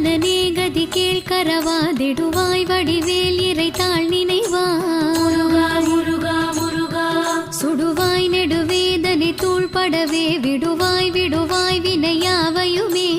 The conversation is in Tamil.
மனனே கதி கேள்கரவாதிடுவாய் வடிவேல் இறைத்தாள் நினைவாய் முருகா முருகா சுடுவாய் நெடுவேதனை தூள்படவே விடுவாய் விடுவாய் வினையாவையுமே